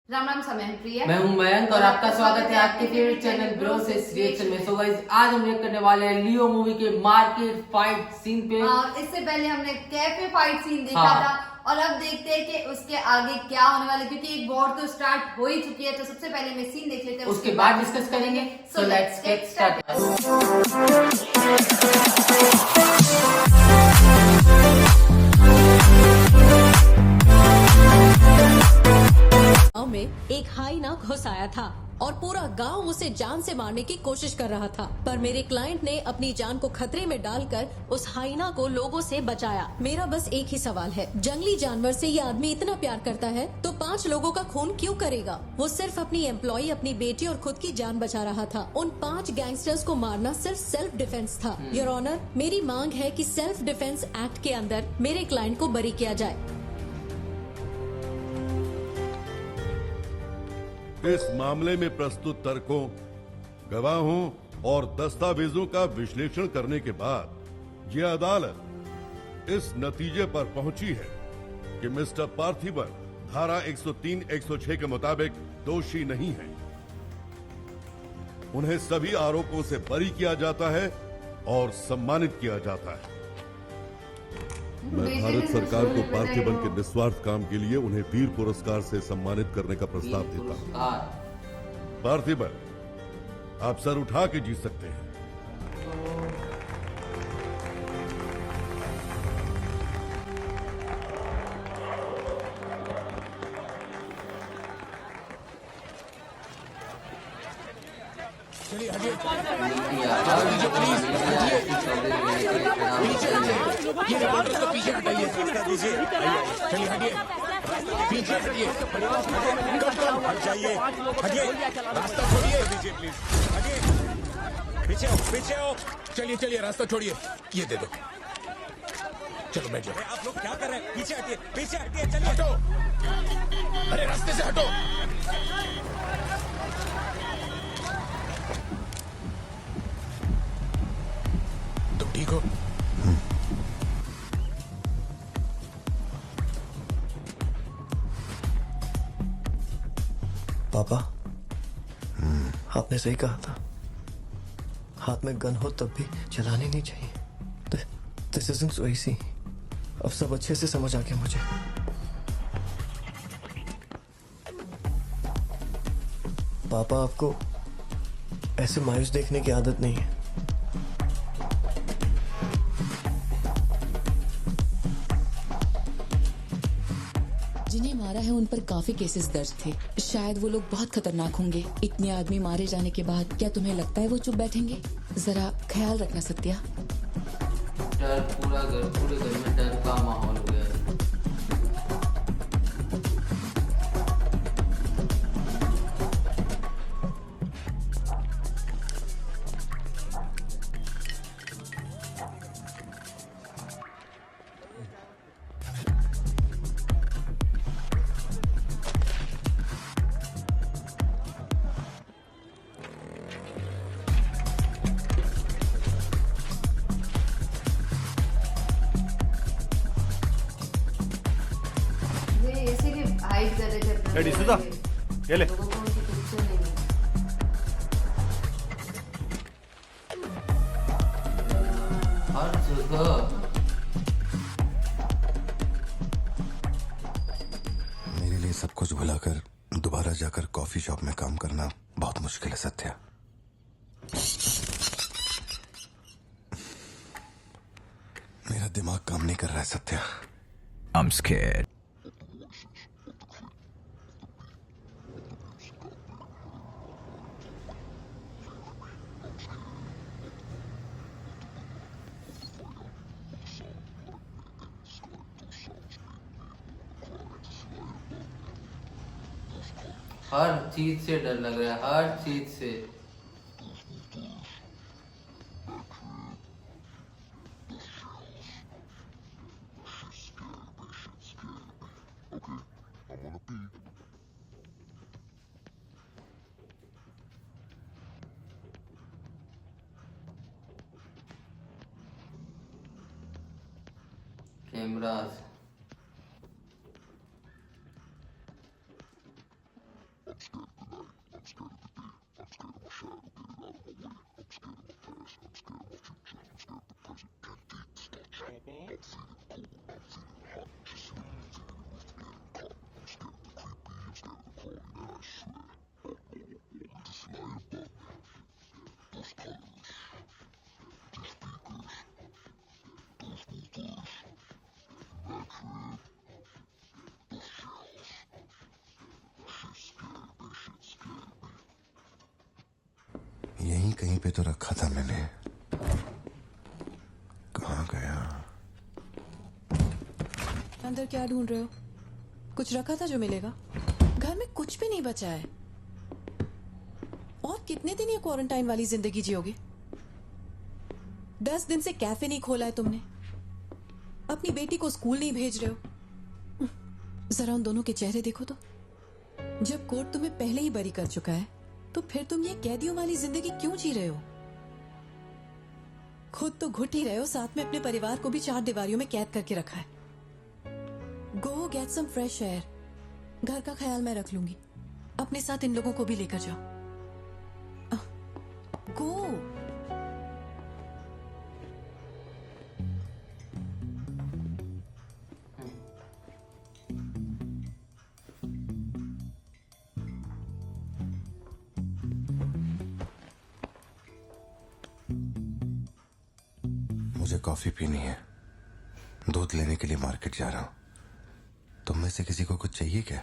राम राम समय है प्रिया। मैं हूं मयंक और आपका स्वागत है आपके फेवरेट चैनल ब्रो से रिएक्शन में। सो गाइस आज हम रिएक्ट करने वाले हैं लियो मूवी के मार्केट फाइट सीन पे। इससे पहले हमने कैफे फाइट सीन देखा हाँ। था और अब देखते हैं कि उसके आगे क्या होने वाला है, क्योंकि एक वॉर तो स्टार्ट हो ही चुकी है। तो सबसे पहले मैं सीन देख लेते हैं, उसके बाद डिस्कस करेंगे। So let's get started. गांव में एक हाइना घुस आया था और पूरा गांव उसे जान से मारने की कोशिश कर रहा था, पर मेरे क्लाइंट ने अपनी जान को खतरे में डालकर उस हाइना को लोगों से बचाया। मेरा बस एक ही सवाल है, जंगली जानवर से ये आदमी इतना प्यार करता है तो 5 लोगों का खून क्यों करेगा? वो सिर्फ अपनी एम्प्लॉय, अपनी बेटी और खुद की जान बचा रहा था। उन 5 गैंगस्टर्स को मारना सिर्फ सेल्फ डिफेंस था। योर ऑनर, मेरी मांग है कि सेल्फ डिफेंस एक्ट के अंदर मेरे क्लाइंट को बरी किया जाए। इस मामले में प्रस्तुत तर्कों, गवाहों और दस्तावेजों का विश्लेषण करने के बाद यह अदालत इस नतीजे पर पहुंची है कि मिस्टर पार्थिबन धारा 103-106 के मुताबिक दोषी नहीं है। उन्हें सभी आरोपों से बरी किया जाता है और सम्मानित किया जाता है। मैं भारत सरकार को पार्थिबन के निस्वार्थ काम के लिए उन्हें वीर पुरस्कार से सम्मानित करने का प्रस्ताव देता हूं। पार्थिबन, आप सर उठा के जी सकते हैं। चलिए हटिए ये रिपोर्टर को पीछे हटाइए, चलिए हटिए, पीछे हटिए, हट जाइए, हटिए, रास्ता छोड़िए, दीजिए प्लीज, हटिए, पीछे आओ, चलिए चलिए रास्ता छोड़िए, ये दे दो, चलो बैठ जाओ। आप लोग क्या कर रहे हैं? पीछे हटिए, चलिए, हटो, अरे रास्ते से हटो। तुम ठीक हो? पापा, आपने सही कहा था, हाथ में गन हो तब भी चलानी नहीं चाहिए। This isn't so easy. अब सब अच्छे से समझ आ गया मुझे। पापा, आपको ऐसे मायूस देखने की आदत नहीं है। जिन्हें मारा है उन पर काफी केसेस दर्ज थे। शायद वो लोग बहुत खतरनाक होंगे। इतने आदमी मारे जाने के बाद क्या तुम्हें लगता है वो चुप बैठेंगे? जरा ख्याल रखना सत्या। डर पूरे घर में डर का माहौल हो गया है। हाइड कर रहे थे अपने सीधा ये ले। लोगों को उनकी पिक्चर नहीं है। हर जगह मेरे लिए सब कुछ भुलाकर दोबारा जाकर कॉफी शॉप में काम करना बहुत मुश्किल है सत्या। मेरा दिमाग काम नहीं कर रहा है सत्या। I'm scared. हर चीज से डर लग रहा है, हर चीज से। कैमरास यहीं कहीं पे तो रखा था मैंने। कहाँ गया? अंदर क्या ढूंढ रहे हो? कुछ रखा था जो मिलेगा? घर में कुछ भी नहीं बचा है। और कितने दिन ये क्वारंटाइन वाली जिंदगी जियोगे? 10 दिन से कैफे नहीं खोला है तुमने। अपनी बेटी को स्कूल नहीं भेज रहे हो। जरा उन दोनों के चेहरे देखो तो। जब कोर्ट तुम्हें पहले ही बरी कर चुका है तो फिर तुम ये कैदियों वाली जिंदगी क्यों जी रहे हो? खुद तो घुट ही रहे हो, साथ में अपने परिवार को भी 4 दीवारियों में कैद करके रखा है। Go get some fresh air. घर का ख्याल मैं रख लूंगी। अपने साथ इन लोगों को भी लेकर जाओ। गो। मुझे कॉफी पीनी है। दूध लेने के लिए मार्केट जा रहा हूं। तुम में से किसी को कुछ चाहिए क्या?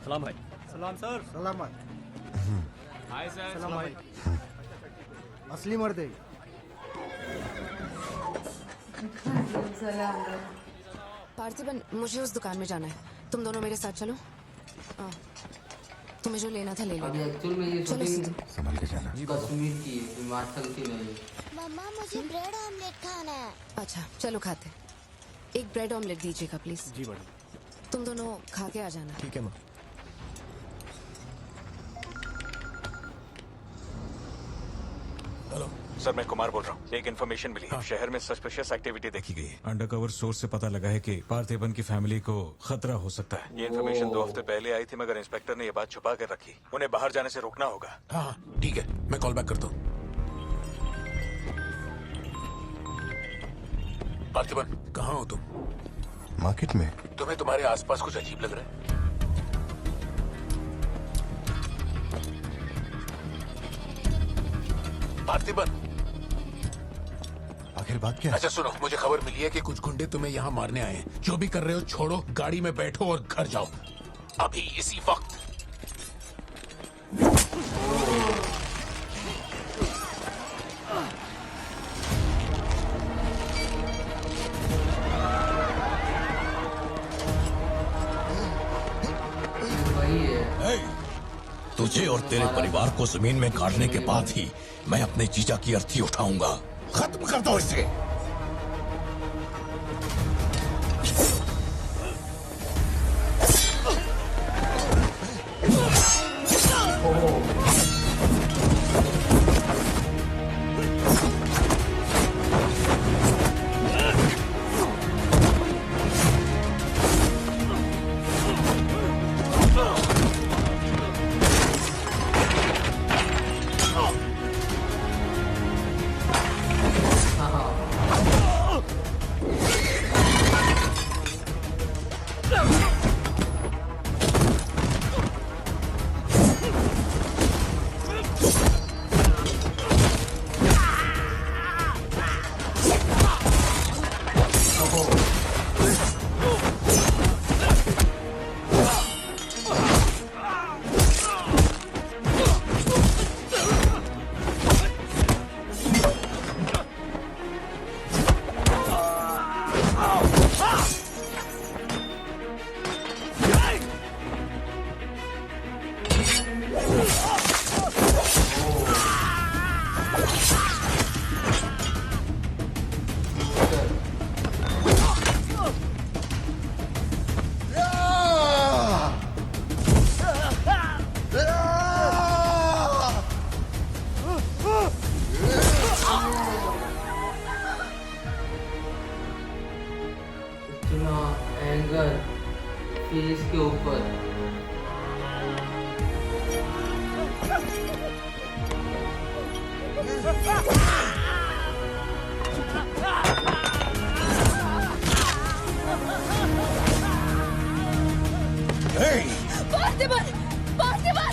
सलाम भाई। सलाम सर। सलामत। Hi sir. सलाम भाई। असली मर्द है। पार्थिबन, मुझे उस दुकान में जाना है। तुम दोनों मेरे साथ चलो। तुम्हें जो लेना था ले लो। अभी एक्चुअल में ये शूटिंग संभल के जाना। कश्मीर की हिमाचल की नहीं। मम्मा मुझे ब्रेड ऑमलेट खाना है। अच्छा चलो खाते। एक ब्रेड ऑमलेट दीजिएगा प्लीज। जी मैडम। तुम दोनों खा के आ जाना। ठीक है माँ। हेलो सर, मैं कुमार बोल रहा हूँ। एक इन्फॉर्मेशन मिली। शहर में सस्पिशियस एक्टिविटी देखी गई है। अंडरकवर सोर्स से पता लगा है कि पार्थिबन की फैमिली को खतरा हो सकता है। ये इन्फॉर्मेशन 2 हफ्ते पहले आई थी, मगर इंस्पेक्टर ने ये बात छुपा कर रखी। उन्हें बाहर जाने से रोकना होगा। हाँ ठीक है, मैं कॉल बैक करता हूँ। पार्थिबन, कहाँ हो तुम? मार्केट में। तुम्हें तुम्हारे आसपास कुछ अजीब लग रहा है? पार्थिबन, आखिर बात क्या है? अच्छा सुनो, मुझे खबर मिली है कि कुछ गुंडे तुम्हें यहाँ मारने आए हैं। जो भी कर रहे हो छोड़ो, गाड़ी में बैठो और घर जाओ अभी इसी वक्त। वही है। तुझे और तेरे परिवार को जमीन में गाड़ने के बाद ही मैं अपने जीजा की अर्थी उठाऊंगा। खत्म कर दो इसे। इतना एंगर फेस के ऊपर। पार्थिबन! पार्थिबन!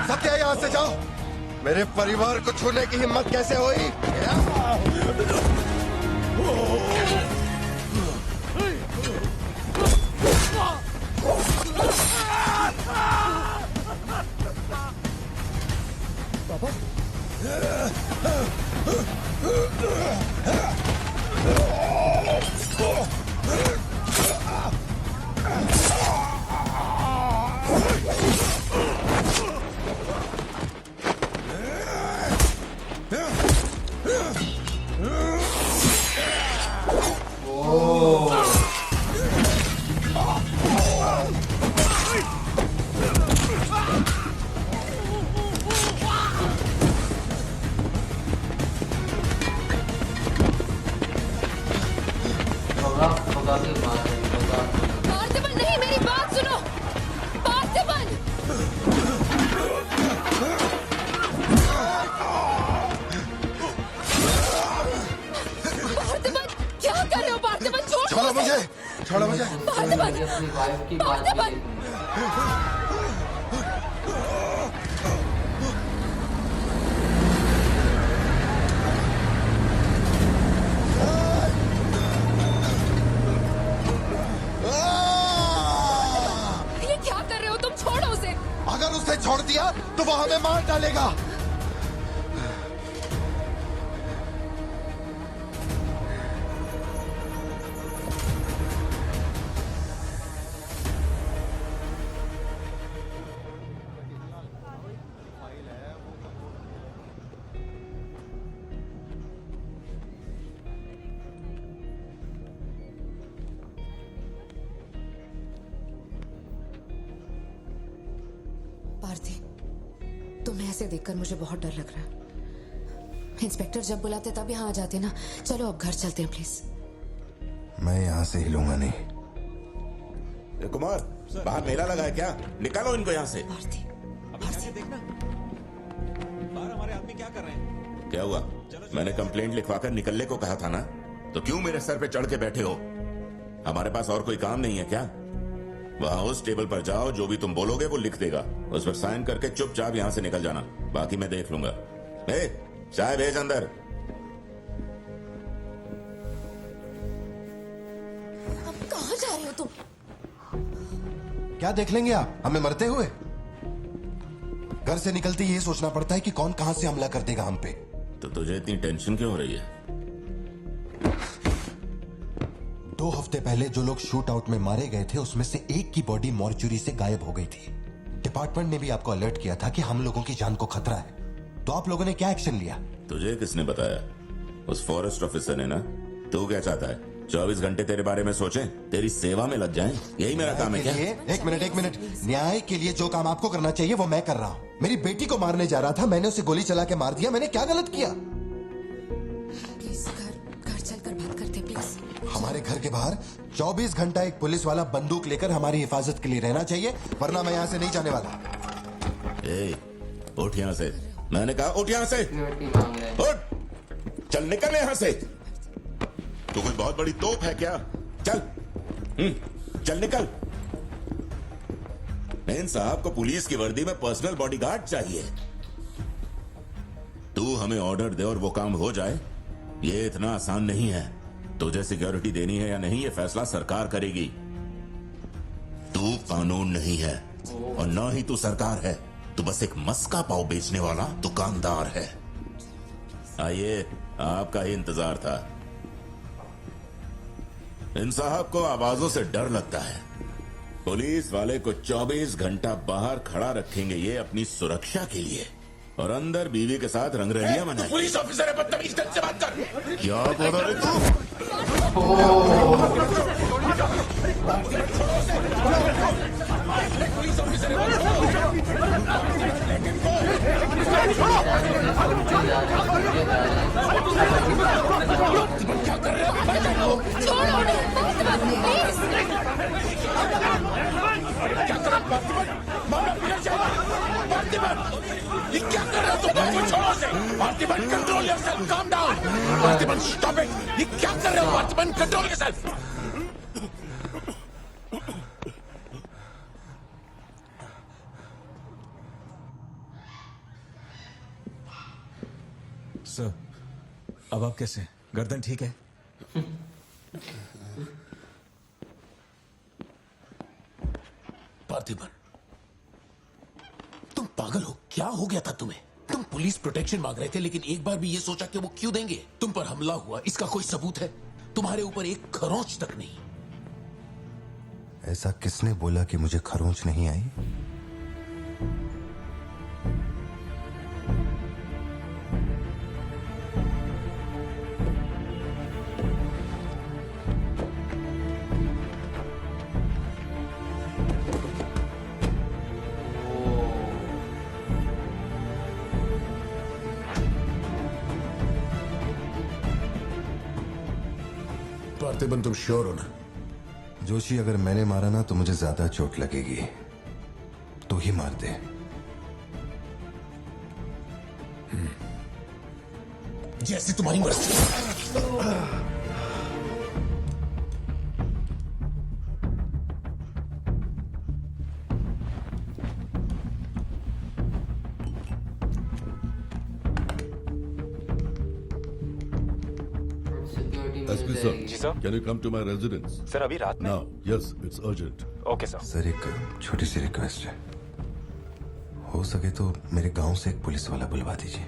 सत्या, यहाँ से जाओ। मेरे परिवार को छूने की हिम्मत कैसे हुई? पार्थिबन नहीं, मेरी बात सुनो। पार्थिबन! पार्थिबन, क्या कर रहे हो पार्थिबन? छोड़ो मुझे, छोड़ो मुझे। पार्थिबन! अपनी वाइफ की बात पार्थिबन! ये क्या कर रहे हो तुम? छोड़ो उसे। अगर उसे छोड़ दिया तो वो हमें मार डालेगा। पार्थी, तुम्हें ऐसे देखकर मुझे बहुत डर लग रहा है। इंस्पेक्टर जब बुलाते तब यहाँ आ जाते ना। चलो अब घर चलते हैं प्लीज। मैं यहाँ से हिलूंगा नहीं। कुमार, बाहर मेला लगा है क्या? निकालो इनको यहाँ से। पार्थी, देखना बाहर हमारे आदमी क्या कर रहे हैं। क्या हुआ? मैंने कंप्लेंट लिखवाकर निकलने को कहा था ना, तो क्यों मेरे सर पे चढ़ के बैठे हो? हमारे पास और कोई काम नहीं है क्या? वहाँ उस टेबल पर जाओ, जो भी तुम बोलोगे वो लिख देगा। उस पर साइन करके चुपचाप यहाँ से निकल जाना, बाकी मैं देख लूंगा। चाय भेज अंदर। अब कहाँ जा रहे हो तुम? क्या देख लेंगे आप हमें मरते हुए? घर से निकलते ही ये सोचना पड़ता है कि कौन कहां से हमला कर देगा हम पे। तो तुझे इतनी टेंशन क्यों हो रही है? 2 हफ्ते पहले जो लोग शूट आउट में मारे गए थे उसमें से एक की बॉडी मॉर्चुरी से गायब हो गई थी। डिपार्टमेंट ने भी आपको अलर्ट किया था कि हम लोगों की जान को खतरा है, तो आप लोगों ने क्या एक्शन लिया? तुझे किसने बताया? उस फॉरेस्ट ऑफिसर ने ना। तू क्या चाहता है? 24 घंटे तेरे बारे में सोचें, तेरी सेवा में लग जाएं? यही मेरा काम है क्या? एक मिनट। न्याय के लिए जो काम आपको करना चाहिए वो मैं कर रहा हूँ। मेरी बेटी को मारने जा रहा था, मैंने उसे गोली चला के मार दिया। मैंने क्या गलत किया? प्लीज घर चलकर बात करते प्लीज। हमारे घर के बाहर 24 घंटा एक पुलिस वाला बंदूक लेकर हमारी हिफाजत के लिए रहना चाहिए, वरना मैं यहाँ से नहीं जाने वाला। उठ यहाँ से। मैंने कहा उठ यहाँ से। उठ, चल निकल यहाँ से। तू कोई बहुत बड़ी तोप है क्या? चल चल निकल। मेन साहब को पुलिस की वर्दी में पर्सनल बॉडीगार्ड चाहिए। तू हमें ऑर्डर दे और वो काम हो जाए, ये इतना आसान नहीं है। तुझे सिक्योरिटी देनी है या नहीं, ये फैसला सरकार करेगी। तू कानून नहीं है और ना ही तू सरकार है। तू बस एक मस्का पाव बेचने वाला दुकानदार है। आइए, आपका ही इंतजार था। इन साहब को आवाजों से डर लगता है। पुलिस वाले को 24 घंटा बाहर खड़ा रखेंगे ये अपनी सुरक्षा के लिए, और अंदर बीवी के साथ रंगरलियां मनाएंगे। पुलिस ऑफिसर है, बदतमीज ढंग से बात कर। क्या बोल रहे तू? पुलिस ऑफिसर है। क्या कर रहे हो? छोड़ो उन्हें, पार्थिबन, प्लीज। क्या कर रहे हो पार्थिबन? मामला बिगड़ जाएगा। पार्थिबन, ये क्या कर रहे हो तुम? मुझे छोड़ो उसे। Parthiban, control yourself, calm down. Parthiban, stop it. ये क्या कर रहे हो पार्थिबन? Control yourself. सर, अब आप कैसे हैं? गर्दन ठीक है? पार्थिबन, तुम पागल हो? क्या हो गया था तुम्हें? तुम पुलिस प्रोटेक्शन मांग रहे थे, लेकिन एक बार भी ये सोचा कि वो क्यों देंगे? तुम पर हमला हुआ, इसका कोई सबूत है? तुम्हारे ऊपर एक खरोंच तक नहीं। ऐसा किसने बोला कि मुझे खरोंच नहीं आई? पार्थिबन, तुम श्योर हो ना? जोशी, अगर मैंने मारा ना तो मुझे ज्यादा चोट लगेगी, तो ही मार दे। जैसी तुम्हारी मर्जी। SP sir, can you come to my residence? Sir अभी रात में? Now, yes, it's urgent. Okay sir. Sir, एक छोटी सी रिक्वेस्ट है। हो सके तो मेरे गांव से एक पुलिस वाला बुलवा दीजिए।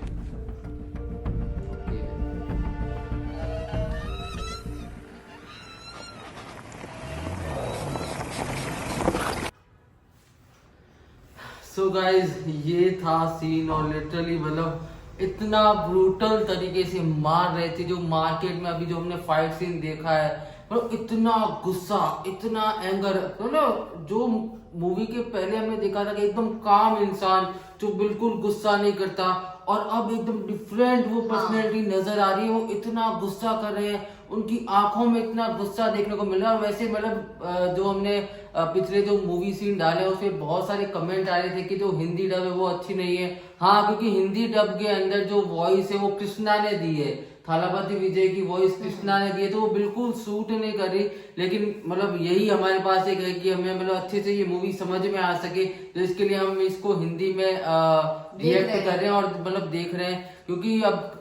सो गाइज, ये था सीन और लिटरली मतलब इतना ब्रूटल तरीके से मार रहे थे। जो मार्केट में अभी जो हमने फाइट सीन देखा है, मतलब इतना गुस्सा, इतना एंगर, मतलब जो मूवी के पहले हमने देखा था कि एकदम काम इंसान जो बिल्कुल गुस्सा नहीं करता, और अब एकदम डिफरेंट वो पर्सनैलिटी नजर आ रही है। वो इतना गुस्सा कर रहे हैं, उनकी आंखों में इतना गुस्सा देखने को मिल रहा है। और वैसे मतलब जो हमने पिछले जो मूवी सीन डाले उसमें बहुत सारे कमेंट आ रहे थे कि जो हिंदी डब है वो अच्छी नहीं है। हाँ, क्योंकि हिंदी डब के अंदर जो वॉइस है वो कृष्णा ने दी है, थालापति विजय की वॉइस कृष्णा ने दी है, तो वो बिल्कुल सूट नहीं कर रही। लेकिन मतलब यही हमारे पास एक है कि हमें मतलब अच्छे से ये मूवी समझ में आ सके, तो इसके लिए हम इसको हिंदी में रिएक्ट कर रहे हैं और मतलब देख रहे हैं। क्योंकि अब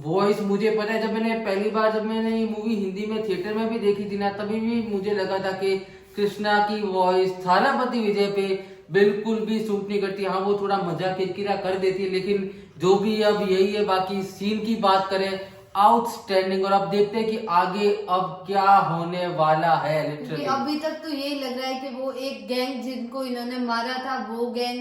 वॉइस मुझे पता है, जब मैंने ये मूवी हिंदी में थिएटर में भी देखी थी ना, तभी भी मुझे लगा था कि कृष्णा की वॉइस थालापति विजय पे बिल्कुल भी सूट नहीं करती। हाँ, वो थोड़ा मजाक किरकिरा कर देती है, लेकिन जो भी अब यही है। बाकी सीन की बात करें, आउटस्टैंडिंग। और अब देखते हैं कि आगे अब क्या होने वाला है। लिटरली अभी तक तो यही लग रहा है कि वो एक गैंग जिनको इन्होंने मारा था, वो गैंग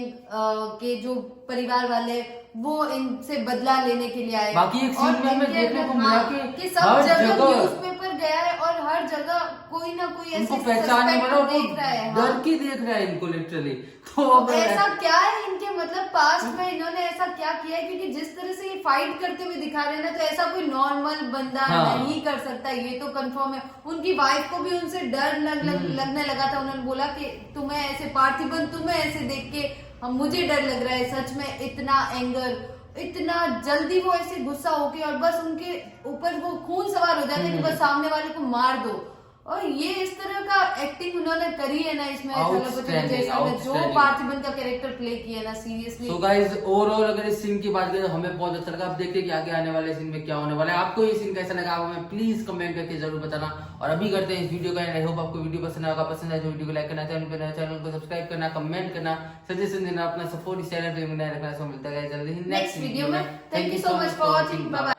के जो परिवार वाले वो इनसे बदला लेने के लिए आए। बाकी एक सीन में हमें देखने को मिला कि सब हर जगह जगह न्यूज़पेपर गया है और हर जगह कोई ना कोई ऐसे पहचानने वाला देख रहा है। डर की देख रहा है इनको लिटरली। तो अब ऐसा क्या है इनके मतलब पास्ट में इन्होंने ऐसा क्या किया है? क्योंकि जिस तरह से ये फाइट करते हुए दिखा रहे हैं ना, तो ऐसा कोई नॉर्मल बंदा नहीं कर सकता, ये तो कंफर्म है। उनकी वाइफ को भी उनसे डर लगने लगा था। उन्होंने बोला कि तुम्हें ऐसे पार्थिबन, तुम्हें ऐसे देख के मुझे डर लग रहा है। सच में इतना एंगर, इतना जल्दी वो ऐसे गुस्सा होके और बस उनके ऊपर वो खून सवार हो जाता है कि बस सामने वाले को मार दो। और ये इस तरह का एक्टिंग उन्होंने करी है ना इसमें, जो पार्थिबन का कैरेक्टर प्ले किया ना, सीरियसली। सो गाइस, ओवरऑल अगर इस सीन की बात करें तो हमें बहुत अच्छा लगा। अब देखते हैं कि आगे आने वाले सीन में क्या होने वाला है। आपको ये सीन कैसा लगा, आप हमें प्लीज कमेंट करके जरूर बताना। और अभी करते हैं इस वीडियो का एंड। आई होप आपको वीडियो पसंद आएगा। पसंद आए तो वीडियो को लाइक करना, चैनल को सब्सक्राइब करना, कमेंट करना, सजेशन देना, अपना सपोर्ट इस चैनल पे बनाए रखना। सो मिलता है जल्दी ही नेक्स्ट वीडियो में। Thank you so much for watching. Bye bye.